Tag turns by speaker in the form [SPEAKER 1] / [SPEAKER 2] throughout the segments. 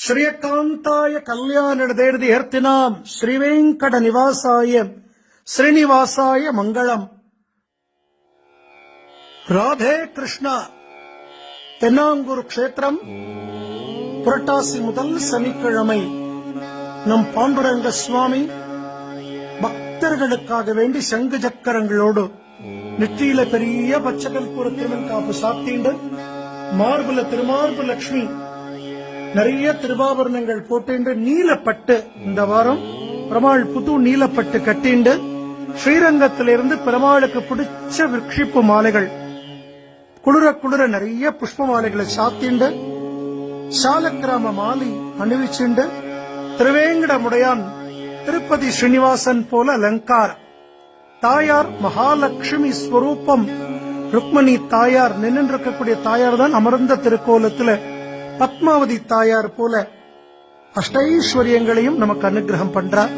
[SPEAKER 1] ಶ್ರೀಯಕಾಂತಾಯ ಕಲ್ಯಾಣದೇರ್ದಿ ಹೇರ್ತಿನಾಂ ಶ್ರೀವೆಂಕಟ ನಿವಾಸಾಯ ಶ್ರೀನಿವಾಸಾಯ ಮಂಗಳಂ. ராதே கிருஷ்ணா. தென்னாங்கூர் க்ஷேத்திரம் புரட்டாசி முதல் சனிக்கிழமை நம் பாண்டுரங்க சுவாமி பக்தர்களுக்காக வேண்டி சங்கு சக்கரங்களோடு நெற்றியில பெரிய பச்சைக்கற்பூர திருவெண்காப்பு சாத்திண்டு மார்புல திருமார்பு லட்சுமி நிறைய திருவாபரணங்கள் போட்டு நீலப்பட்டு இந்த வாரம் பெருமாள் புது நீலப்பட்டு கட்டிண்டு ஸ்ரீரங்கத்திலிருந்து பெருமாளுக்கு பிடிச்ச விரக்ஷிப்பு மாலைகள் குளிர குளிர நிறைய புஷ்ப மாலைகளை சாத்திண்டு சாலக்கிராம மாலை அணிவிச்சுண்டு திருவேங்கடமுடையான் திருப்பதி ஸ்ரீனிவாசன் போல அலங்காரம். தாயார் மகாலட்சுமி ஸ்வரூபம் ருக்மணி தாயார் நின்றிருக்கக்கூடிய தாயார் தான் அமர்ந்த திருக்கோலத்துல பத்மாவதி தாயார் போல அஷ்டைஸ்வரியங்களையும் நமக்கு அனுகிரகம் பண்றார்.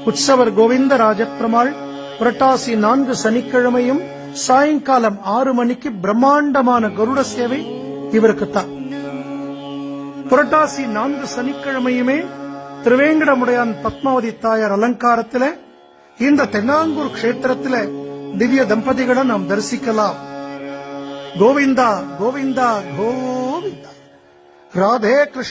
[SPEAKER 1] உற்சவர் கோவிந்த ராஜப்பெருமாள் புரட்டாசி 4 சனிக்கிழமையும் சாயங்காலம் 6 மணிக்கு பிரம்மாண்டமான கருட சேவை இவருக்குத்தான். புரட்டாசி 4 சனிக்கிழமையுமே திருவேங்கடமுடையான் பத்மாவதி தாயார் அலங்காரத்தில இந்த தென்னாங்கூர் க்ஷேத்திரத்தில திவ்ய தம்பதிகளை நாம் தரிசிக்கலாம். கோவிந்தா கோவிந்தா கோவிந்தா. ராதே கிருஷ்ண.